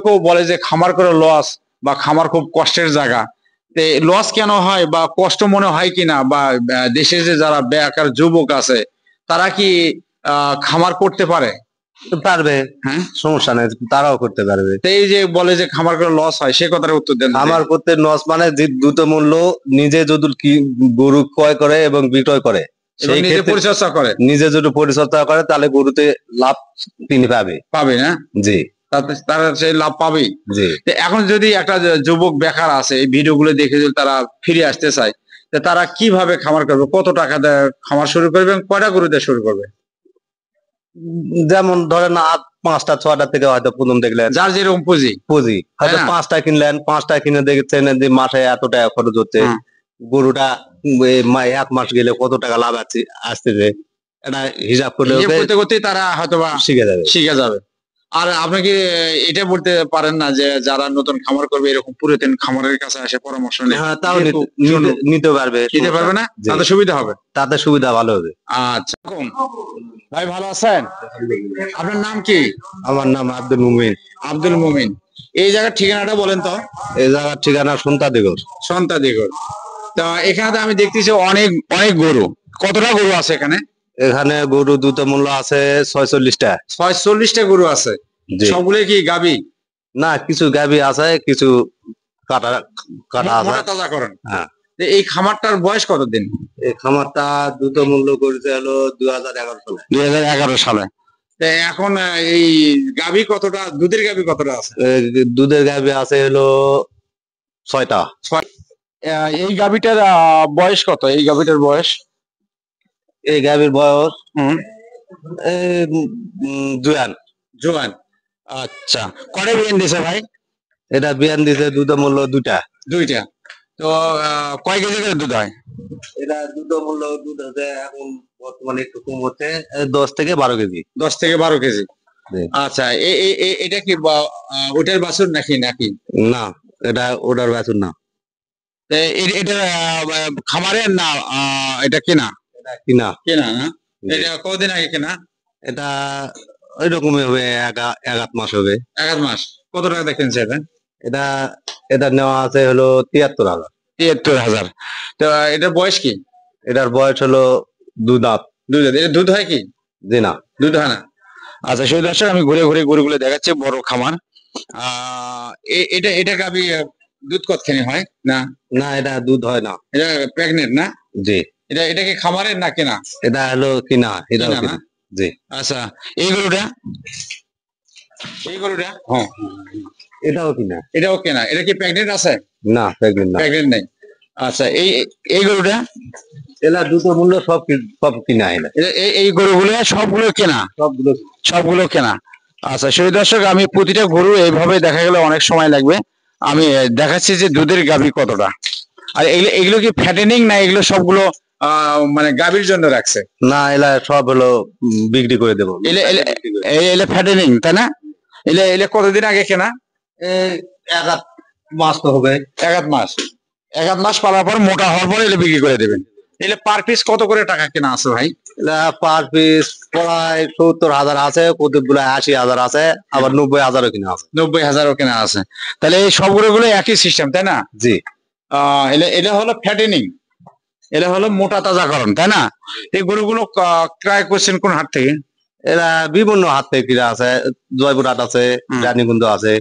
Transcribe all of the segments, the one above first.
কেউ বলে যে খামার করে লস বা খামার খুব কষ্টের জায়গা। লস কেন হয় বা কষ্ট মনে হয় কিনা, বা দেশে যে যারা বেকার যুবক আছে তারা কি খামার করতে পারে? পারবে, হ্যাঁ, সমস্যা নেই, তারাও করতে পারবে। তো এই যে বলে যে খামার করে লস হয়, সে কথার উত্তর দেন। খামার করতে লস মানে যে দ্রুত মূল্য নিজে যদি গরু ক্রয় করে এবং বিক্রয় করে, সেই নিজে ক্ষেত্রে পরিচর্যা করে, নিজে যদি পরিচর্যা করে তাহলে গরুতে লাভ তিনি পাবে না? জি, তারা সেই লাভ পাবেই। জি। এখন যদি একটা যুবক বেকার আছে, এই ভিডিওগুলো দেখে যদি তারা ফিরে আসতে চায়, তারা কিভাবে খামার করবে, কত টাকা দেয় খামার শুরু করবে এবং কয়টা গরু দিয়ে শুরু করবে? যেমন ধরেন 5টা 6টা থেকে হয়তো প্রথম দেখলেন, যার যেরকম পুঁজি হয়তো 5টা কিনলেন, 5টা কিনে দেখছেন যে মাসে এত টাকা খরচ হচ্ছে, গরুটা 1 মাস গেলে কত টাকা লাভ আসতেছে, এটা হিসাব করলে করতে করতে তারা হয়তো শিখে যাবে। আর আপনি কি এটা বলতে পারেন না যে যারা নতুন খামার করবে এরকম পুরাতন খামারের কাছে এসে পরামর্শ নেয়? হ্যাঁ, তাও নিতে পারবে, না? তাতে সুবিধা হবে, তাতে সুবিধা ভালো হবে। আচ্ছা, ভাই ভালো আছেন? আপনার নাম কি? আমার নাম আব্দুল মুমিন। আব্দুল মুমিন। এই জায়গার ঠিকানাটা বলেন তো। এই জায়গার ঠিকানা সন্তাদিগর। তা এখানে আমি দেখতেছি অনেক অনেক গরু। কতটা গরু আছে এখানে? এখানে গরু দ্রুত মূল্য আছে 46টা। 46টা গরু আছে। সবগুলো কি গাবি? না, কিছু গাবি আছে, কিছু কাটা আছে। তাজাকরণ। হ্যাঁ। এই খামারটার বয়স কতদিন? এই খামারটা দ্রুত মূল্য করেছে হলো 2011 সালে। 2011 সালে। এখন এই গাবি কতটা, দুধের গাবি কতটা আছে? দুধের গাবি আছে হলো 6টা। এই গাবিটার বয়স কত? এই গাবিটার বয়স? এই গাবির বয়স জোয়ান। আচ্ছা, কয়টা বিয়ান দিছে ভাই? এটা বিয়ান দিছে দুধ মূল্য 2টা। তো কয় কেজি করে দুধ হয়? এটা দুধ হচ্ছে এখন বর্তমানে একটু কম হচ্ছে, 10 থেকে 12 কেজি। 10 থেকে 12 কেজি। আচ্ছা, এটা কি ওটার বাছুর নাকি? না, এটা ওটার বাছুর না। এটা খামারের না, এটা কেনা? কেনা না? এটা কতদিন আগে কেনা? এটা ওই রকমই হবে, এক আধ মাস হবে। এক আধ মাস। কত টাকা দেখেন সেটা? এটা নেওয়া আছে হলো 73,000। 73,000। তো এটার বয়স কি? এটার বয়স হলো 2 দাঁত। এটা দুধ হয় কি? জি না, দুধ হয় না। আচ্ছা, সেই দর্শক আমি ঘুরে ঘুরে গরুগুলো দেখাচ্ছি, বড় খামার। এটা গাবি দুধ কতখানি হয়? না, এটা দুধ হয় না। এটা প্রেগনেন্ট না? জি। এটা কি খামারের না কেনা? এটা হলো কিনা, এটাও কিনা। জি। আচ্ছা, এই গরুটা? হ্যাঁ, এটাও কিনা। এটাও কেনা। এটা কি প্রেগনেন্ট আছে? না, প্রেগনেন্ট নেই। আচ্ছা, এই গরুটা? এলা দুটো মূল্য সব কিনা। এই গরুগুলো সবগুলো কেনা? সবগুলো কেনা। আচ্ছা, সেই দর্শক আমি প্রতিটা গরু এইভাবে দেখা গেলে অনেক সময় লাগবে। আমি দেখাচ্ছি যে দুধের গাভী কতটা। আর এগুলো কি ফ্যাটেনিং না এগুলো সবগুলো মানে গাভীর জন্য রাখছে? না, এলা সব হলো বিক্রি করে দেবো। এলে ফ্যাটেনিং, তাই না? এলে কতদিন আগে কেনা? এক আধ মাস তো হবে। এক আধ মাস পালার পর মোটা হওয়ার পর এলে বিক্রি করে দেবেন। এলে পার পিস কত করে টাকা কেনা আছে ভাই? পার পিস প্রায় 70,000 আছে, কতগুলো 80,000 আছে, আবার 90,000 কিনা আছে। 90,000 কেনা আছে। তাহলে এই সবগুলো একই সিস্টেম, তাই না? জি। এটা হলো ফ্যাটেনিং, এটা হলো মোটা তাজাকরণ, তাই না? এই গরুগুলো ক্রয় করছেন কোন হাট থেকে? এরা বিভিন্ন হাত থেকে কিনা আছে, জয়পুর হাট আছে, রানীগঞ্জ আছে,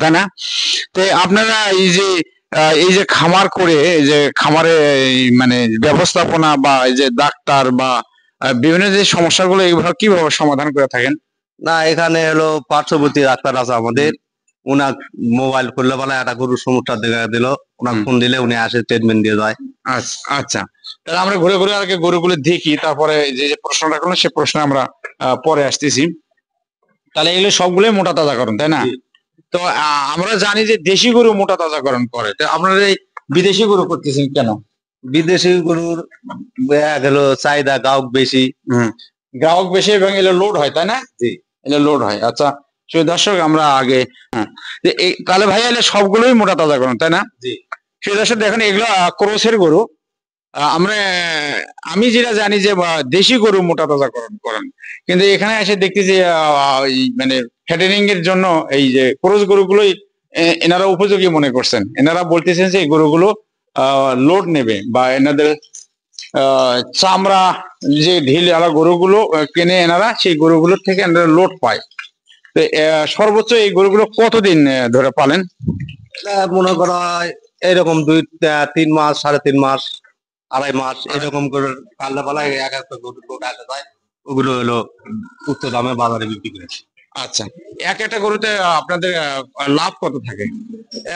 তাই না? তো আপনারা এই যে খামার করে, এই যে খামারে মানে ব্যবস্থাপনা বা এই যে ডাক্তার বা বিভিন্ন যে সমস্যাগুলো, এইভাবে কিভাবে সমাধান করে থাকেন? না, এখানে হলো পার্শ্ববর্তী ডাক্তার আছে আমাদের, উনার মোবাইল খুললে বলে একটা গরুর সমস্যা দেখা দিল, উনার ফোন দিলে উনি আসে ট্রিটমেন্ট দিয়ে যায়। আচ্ছা, তাহলে আমরা ঘুরে ঘুরে আগে গরুগুলো দেখি, তারপরে যে প্রশ্নটা করলাম সে প্রশ্ন আমরা পরে আসতেছি। তাহলে এগুলো সবগুলোই মোটা তাজাকরণ, তাই না? তো আমরা জানি যে দেশি গরু মোটা তাজাকরণ করে, তো আপনারা এই বিদেশি গরু করতেছেন কেন? বিদেশি গরুর হলো চাহিদা গ্রাহক বেশি। গ্রাহক বেশি এবং এগুলো লোড হয়, তাই না? জি, এগুলো লোড হয়। আচ্ছা, সেই দর্শক আমরা আগে তাহলে ভাই এলে সবগুলোই মোটা তাজাকরণ, তাই না? জি। সেই দর্শক দেখেন এগুলো ক্রসের গরু। আমি যেটা জানি যে দেশি গরু মোটা তাজাকরণ করেন, কিন্তু এখানে এসে দেখতেছি মানে ফ্যাটেনিং এর জন্য এই যে ক্রস গরুগুলোই এনারা উপযোগী মনে করছেন। এনারা বলতেছেন যে এই গরুগুলো লোড নেবে বা এনাদের চামড়া যে ঢিল আলা গরুগুলো কেনে এনারা, সেই গরুগুলোর থেকে এনারা লোড পায়। তো সর্বোচ্চ এই গরুগুলো কতদিন ধরে পালেন? মনে করা হয় এরকম 3 মাস, 3.5 মাস, 2.5 মাস এরকম করে পাল্লা পাল্লা এক একটা গরু লোড আসে যায়, ওগুলো হলো উচ্চ দামে বাজারে বিক্রি করেছে। আচ্ছা, এক একটা গরুতে আপনাদের লাভ কত থাকে?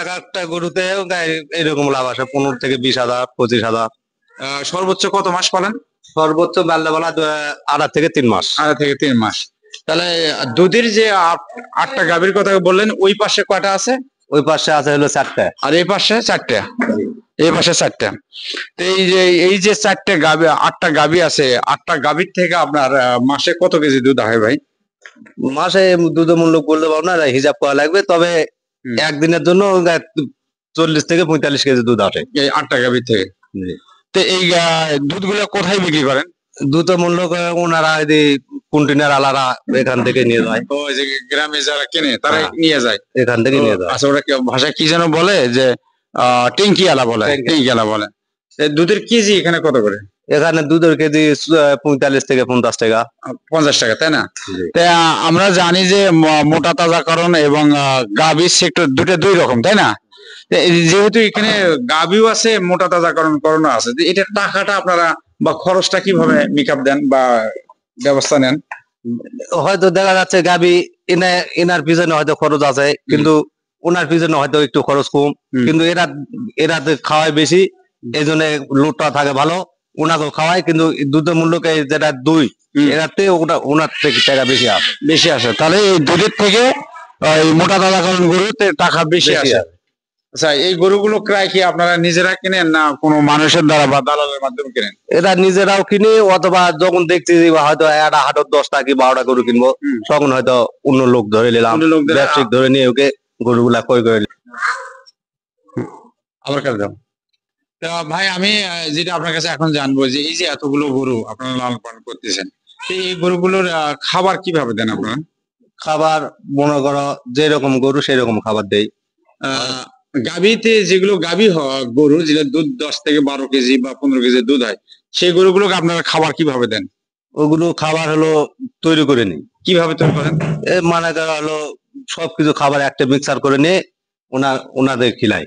এক একটা গরুতে এরকম লাভ আসে 15 থেকে 20,000, 25,000। সর্বোচ্চ কত মাস পালেন? সর্বোচ্চ বেলা বেলা 2.5 থেকে 3 মাস। 2.5 থেকে 3 মাস। তাহলে দুধের যে 8টা গাভীর কথা বললেন, ওই পাশে কয়টা আছে? ওই পাশে আছে হলো 4টা, আর এই পাশে 4টা, এই পাশে 4টা। তো এই যে 4টে গাভী, 8টা গাভী আছে, 8টা গাভীর থেকে আপনার মাসে কত কেজি দুধ হয় ভাই? মাসে দুধ মূল্য বলতে পারবো না, হিসাব করা লাগবে, তবে একদিনের জন্য 40 থেকে 45 কেজি দুধ আসে এই 8টা গাভীর থেকে। তো এই দুধগুলো কোথায় বিক্রি করেন? দুধের মূল্য ওনারা যদি কন্টেনার আলারা এখান থেকে নিয়ে যায়। তো এই যে গ্রামে যারা কেনে তারা নিয়ে যায়, এখান থেকে নিয়ে যায়। আচ্ছা, ওরা ভাষায় কি যেন বলে, যে টেঙ্কি আলা বলে, টেঙ্কি আলা বলে। দুধের কেজি এখানে কত করে? এখানে দুধের কেজি 45 থেকে 50 টাকা। 50 টাকা, তাই না? তাই আমরা জানি যে মোটা তাজাকরণ এবং গাভীর সেক্টর দুই রকম, তাই না? যেহেতু এখানে গাভীও আছে, মোটা তাজাকরণ করণও আছে, এটা টাকাটা আপনারা বা খরচটা কিভাবে মেকআপ দেন বা ব্যবস্থা নেন? হয়তো দেখা যাচ্ছে গাভী এনার পিছনে হয়তো খরচ আছে, কিন্তু ওনার পিছনে হয়তো একটু খরচ কম, কিন্তু এরা খাওয়ায় বেশি, এই জন্য লোডটা থাকে ভালো, ওনাকেও খাওয়ায়, কিন্তু দুধের মূল্যকে যেটা এরাতে ওনার থেকে টাকা বেশি আসে। তাহলে এই দুধের থেকে এই মোটা তাজাকরণ গরুতে টাকা বেশি আসে। আচ্ছা, এই গরুগুলো ক্রয় কি আপনারা নিজেরা কিনেন না কোনো মানুষের দ্বারা বা দালালের মাধ্যমে কিনেন? এরা নিজেরাও কিনে, অথবা যখন দেখছি হয়তো একটা হাটত 10টা কি 12টা গরু কিনবো, তখন হয়তো অন্য লোক ধরে নিলাম, ব্যবসায়িক ধরে নিয়ে ওকে গরুগুলা ক্রয় করে আবার কাজ দাও। তা ভাই, আমি যেটা আপনার কাছে এখন জানবো, যে এই যে এতগুলো গরু আপনারা লালন পালন করতেছেন, এই গরুগুলোর খাবার কিভাবে দেন আপনারা? খাবার মনে করো যেরকম গরু সেরকম খাবার দেই। গাভীতে যেগুলো গাভী গরু, যেটা দুধ 10 থেকে 12 কেজি বা 15 কেজি দুধ হয়, সেই গরুগুলোকে আপনারা খাবার কিভাবে দেন? ওগুলো খাবার হলো তৈরি করে নিই। কিভাবে তৈরি করেন? মানে হলো সবকিছু খাবার একটা মিক্সার করে নিয়ে ওনাদের খিলাই।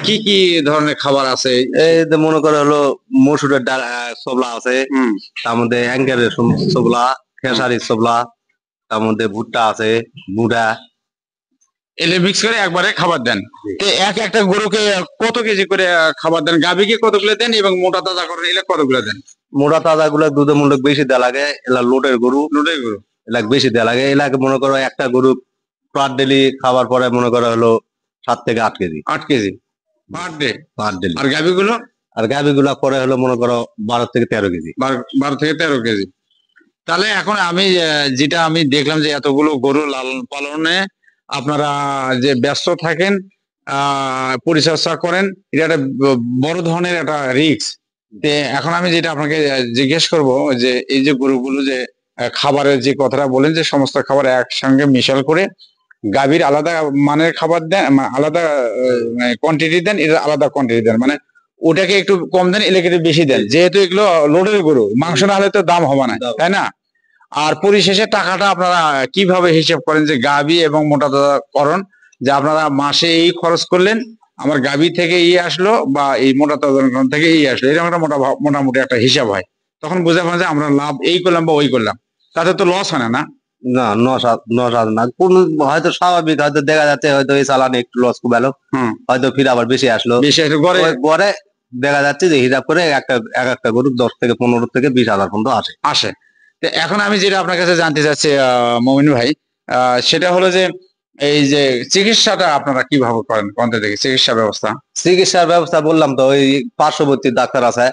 কি কি ধরনের খাবার আছে? এই যে মনে করো হলো মসুরের ডাল ছোবলা আছে, তার মধ্যে অ্যাঙ্গেলের ছোবলা, খেসারির ছোবলা, তার মধ্যে ভুট্টা আছে, বুড়া, এলে মিক্স করে একবারে খাবার দেন। এক একটা গরুকে কত কেজি করে খাবার দেন? গাভীকে কতগুলো দেন এবং মোটা তাজা করেন এলে কতগুলো দেন? মোটা তাজা গুলো দুধের মূল্য বেশি দেওয়া লাগে, এলা লোটের গরু এলাকা বেশি দেওয়া লাগে। এলাকা মনে করো একটা গরু পার ডেলি খাবার পরে মনে করো হলো 7 থেকে 8 কেজি। 8 কেজি পার ডে? Per daily. আর গাভীগুলো পরে হলো মনে করো 12 থেকে 13 কেজি। 12 থেকে 13 কেজি। তাহলে এখন আমি যেটা আমি দেখলাম, যে এতগুলো গরু লালন পালনে আপনারা যে ব্যস্ত থাকেন, পরিচর্যা করেন, এটা একটা বড় ধরনের একটা রিস্ক। এখন আমি যেটা আপনাকে জিজ্ঞেস করব, যে এই যে গরুগুলো যে খাবারের যে কথাটা বলেন, যে সমস্ত খাবার একসঙ্গে মিশাল করে গাভীর আলাদা মানের খাবার দেন, আলাদা কোয়ান্টিটি দেন, এটা আলাদা কোয়ান্টিটি দেন, মানে ওটাকে একটু কম দেন, এলাকে একটু বেশি দেন, যেহেতু এগুলো লোডের গরু, মাংস না হলে তো দাম হবে না, তাই না? আর পরিশেষে টাকাটা আপনারা কিভাবে হিসাব করেন, যে গাভী এবং মোটা তাজাকরণ, যে আপনারা মাসে এই খরচ করলেন, আমার গাভী থেকে আসলো বা এই মোটা তাজাকরণ থেকে আসলো, এরকম একটা মোটামুটি একটা হিসাব হয়, তখন বুঝে পান যে আমরা লাভ এই করলাম বা ওই করলাম, তাতে তো লস হয় না? না, না, কোন হয়তো স্বাভাবিক, হয়তো দেখা যাচ্ছে হয়তো এই চালানে একটু লস কুবালো, হয়তো ফির আবার বেশি আসলো, পরে দেখা যাচ্ছে যে হিসাব করে এক একটা গরু 10 থেকে 15 থেকে 20,000 পর্যন্ত আসে। এখন আমি যেটা আপনার কাছে জানতে চাচ্ছি মমিন ভাই, সেটা হলো যে এই যে চিকিৎসাটা আপনারা কিভাবে করেন? কোনটা দেখি চিকিৎসার ব্যবস্থা বললাম তো, ওই পার্শ্ববর্তী ডাক্তার আছে,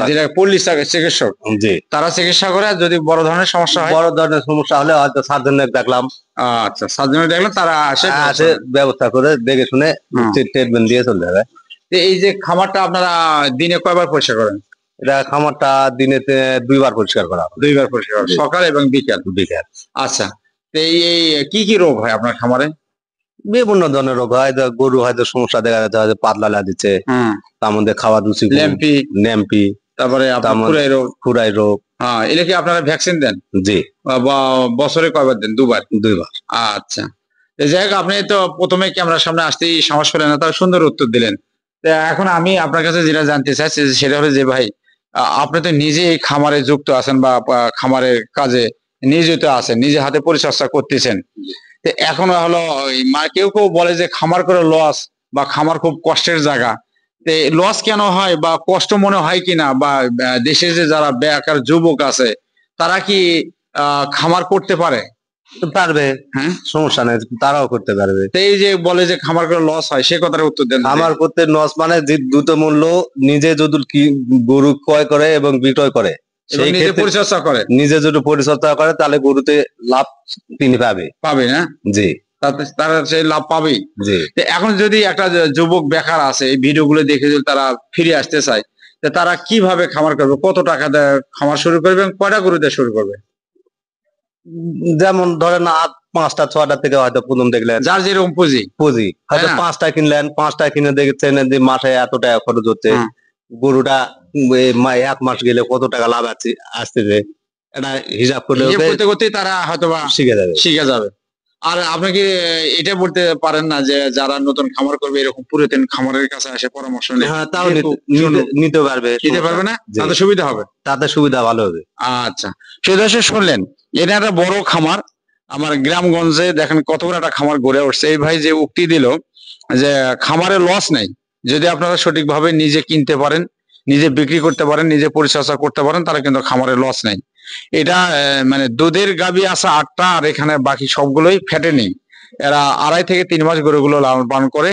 যেটা পল্লী চিকিৎসক, জি, তারা চিকিৎসা করে। যদি বড় ধরনের সমস্যা হলে হয়তো সার্জনের দেখলাম। আচ্ছা, সার্জনের দেখলাম, তারা আসে ব্যবস্থা করে দেখে শুনে ট্রিটমেন্ট দিয়ে চলে যাবে। এই যে খামারটা আপনারা দিনে কয়বার পরিষ্কার করেন? এটা খামারটা দিনে 2 বার পরিষ্কার করা, সকাল এবং বিকাল। বিকাল। আচ্ছা, তো এই কি কি রোগ হয় আপনার খামারে? বিভিন্ন ধরনের রোগ হয়, গরু হয়তো সমস্যা দেখা যাচ্ছে, হয়তো পাতলা লাগা দিচ্ছে, তার মধ্যে খাওয়া রুচি কম, ল্যাম্পি, ন্যাম্পি, তারপরে আপনার খুরাই রোগ। খুরাই রোগ। হ্যাঁ, এটা কি আপনারা ভ্যাকসিন দেন? জি, বা বছরে কয়বার দেন? 2 বার। 2 বার। আচ্ছা, তো যাই হোক, আপনি তো প্রথমে ক্যামেরার সামনে আসতেই সাহস পেলেন না, তার সুন্দর উত্তর দিলেন। তো এখন আমি আপনার কাছে যেটা জানতে চাচ্ছি সেটা হলো যে ভাই, আপনি তো নিজে এই খামারে যুক্ত আছেন বা খামারের কাজে নিয়োজিত আছেন, নিজে হাতে পরিচর্যা করতেছেন। তো এখন হলো কেউ কেউ বলে যে খামার করে লস, বা খামার খুব কষ্টের জায়গা। তো লস কেন হয় বা কষ্ট মনে হয় কিনা, বা দেশে যে যারা বেকার যুবক আছে তারা কি খামার করতে পারে? পারবে, হ্যাঁ, সমস্যা নাই, তারাও করতে পারবে। তো এই যে বলে যে খামার করে লস হয়, সে কথার উত্তর দেন। খামার করতে লস মানে যে দ্রুত মূল্য, নিজে যদি গরু ক্রয় করে এবং বিক্রয় করে, এবং সেই নিজে ক্ষেত্রে পরিচর্যা করে, নিজে যদি পরিচর্যা করে, তাহলে গরুতে লাভ তিনি পাবে না? জি, তাতে তারা সেই লাভ পাবেই। জি। তো এখন যদি একটা যুবক বেকার আছে, এই ভিডিওগুলো দেখে যদি তারা ফিরে আসতে চায়, তো তারা কিভাবে খামার করবে, কত টাকা দিয়ে খামার শুরু করবে এবং কয়টা গরু দিয়ে শুরু করবে? যেমন ধরেন 5টা 6টা থেকে হয়তো প্রথম দেখলেন, যার যেরকম পুঁজি। পুঁজি হয়তো তাই না? 5টা কিনলেন, 5টা কিনে দেখছেন যে মাসে এত টাকা খরচ হচ্ছে, গরুটা 1 মাস গেলে কত টাকা লাভ আসতেছে, এটা হিসাব করলে হিসেব ওকে করতে করতেই তারা হয়তোবা শিখে যাবে। শিখে যাবে। আর আপনি কি এটা বলতে পারেন না যে যারা নতুন খামার করবে এরকম পুরাতন খামারের কাছে এসে পরামর্শ নেয়? হ্যাঁ, তাও যেহেতু নিতে পারবে, নিতে পারবে না? জি, তাতে সুবিধা হবে। তাতে সুবিধা ভালো হবে। আচ্ছা, সেই দর্শক শুনলেন, এটা একটা বড় খামার। আমার গ্রামগঞ্জে দেখেন কত বড় একটা খামার গড়ে উঠছে। এই ভাই যে উক্তি দিল যে খামারে লস নেই, যদি আপনারা সঠিকভাবে নিজে কিনতে পারেন, নিজে বিক্রি করতে পারেন, নিজে পরিচর্যা করতে পারেন, তাহলে কিন্তু খামারে লস নেই। এটা মানে দুধের গাভী আছে 8টা, আর এখানে বাকি সবগুলোই ফ্যাটে নেই। এরা 2.5 থেকে 3 মাস গরুগুলো লালন পালন করে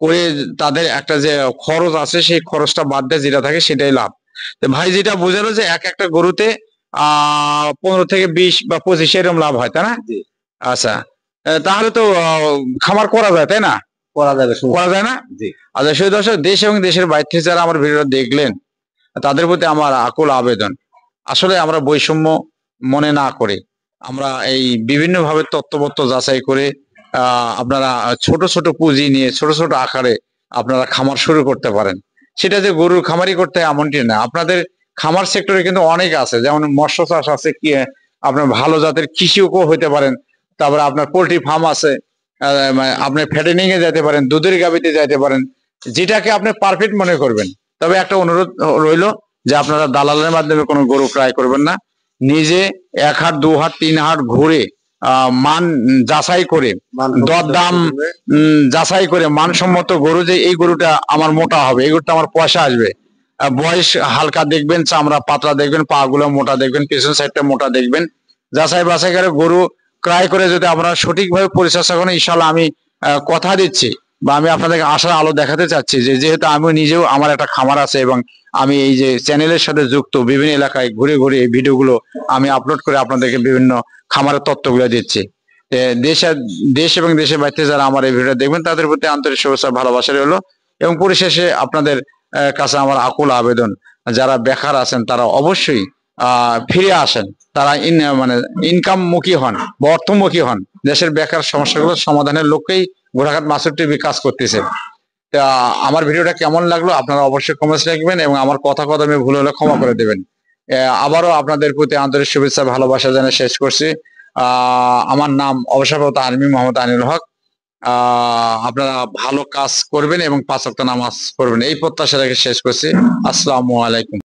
করে তাদের একটা যে খরচ আছে, সেই খরচটা বাদ দিয়ে যেটা থাকে সেটাই লাভ। তো ভাই যেটা বোঝালো যে একটা গরুতে 15 থেকে 20 বা 25 এরকম লাভ হয়, তাই না? জি, আচ্ছা, তাহলে তো খামার করা যায়, তাই না? করা যাবে, করা যায় না? জি। আচ্ছা, সেই দর্শক, দেশ এবং দেশের বাইরে থেকে যারা আমার ভিডিও দেখলেন, তাদের প্রতি আমার আকুল আবেদন, আসলে আমরা বৈষম্য মনে না করে আমরা এই বিভিন্ন ভাবে তত্ত্ববত্ত যাচাই করে আপনারা ছোট ছোট পুঁজি নিয়ে ছোট ছোট আকারে আপনারা খামার শুরু করতে পারেন। সেটা যে গরুর খামারই করতে হয় এমনটি না, আপনাদের খামার সেক্টরে কিন্তু অনেক আছে, যেমন মৎস্য চাষ আছে, কি আপনার ভালো জাতের কৃষিও হইতে পারেন, তারপরে আপনার পোল্ট্রি ফার্ম আছে, মানে আপনি ফ্যাটেনিং এ যেতে পারেন, দুধের গাভীতে যেতে পারেন, যেটাকে আপনি পারফেক্ট মনে করবেন। তবে একটা অনুরোধ রইল যে আপনারা দালালের মাধ্যমে কোনো গরু ক্রয় করবেন না, নিজে 1 হাট 2 হাট 3 হাট ঘুরে মান যাচাই করে, দরদাম যাচাই করে, মানসম্মত গরু, যে এই গরুটা আমার মোটা হবে, এই গরুটা আমার পয়সা আসবে, বয়স হালকা দেখবেন, চামড়া পাতলা দেখবেন, পা গুলো মোটা দেখবেন, পিছন সাইডটা মোটা দেখবেন, যাচাই বাছাই করে গরু ক্রয় করে যদি আপনারা সঠিকভাবে পরিচর্যা করেন, ইনশাল্লাহ আমি কথা দিচ্ছি বা আমি আপনাদেরকে আশার আলো দেখাতে চাচ্ছি যে যেহেতু আমি নিজেও আমার একটা খামার আছে এবং আমি এই যে চ্যানেলের সাথে যুক্ত, বিভিন্ন এলাকায় ঘুরে ঘুরে এই ভিডিওগুলো আমি আপলোড করে আপনাদেরকে বিভিন্ন খামারের তথ্যগুলো দিচ্ছি। দেশ এবং দেশের বাইরে যারা আমার এই ভিডিও দেখবেন, তাদের প্রতি আন্তরিক শুভেচ্ছা ভালোবাসা রইলো। এবং পরিশেষে আপনাদের কাছে আমার আকুল আবেদন, যারা বেকার আছেন তারা অবশ্যই ফিরে আসেন, তারা মানে ইনকাম মুখী হন বা অর্থমুখী হন। দেশের বেকার সমস্যাগুলো সমাধানের লক্ষ্যেই ঘোড়াঘাট মাসুদ টিভি কাজ করতেছে। তা আমার ভিডিওটা কেমন লাগলো আপনারা অবশ্যই কমেন্টস লিখবেন এবং আমার কথা কদমে ভুল হলে ক্ষমা করে দেবেন। আবারও আপনাদের প্রতি আন্তরিক শুভেচ্ছা ভালোবাসা জানিয়ে শেষ করছি। আমার নাম অবসরপ্রাপ্ত আর্মি মোহাম্মদ আনিল হক। আপনারা ভালো কাজ করবেন এবং 5 ওয়াক্ত নামাজ পড়বেন, এই প্রত্যাশা রেখে শেষ করছি। আসসালামু আলাইকুম।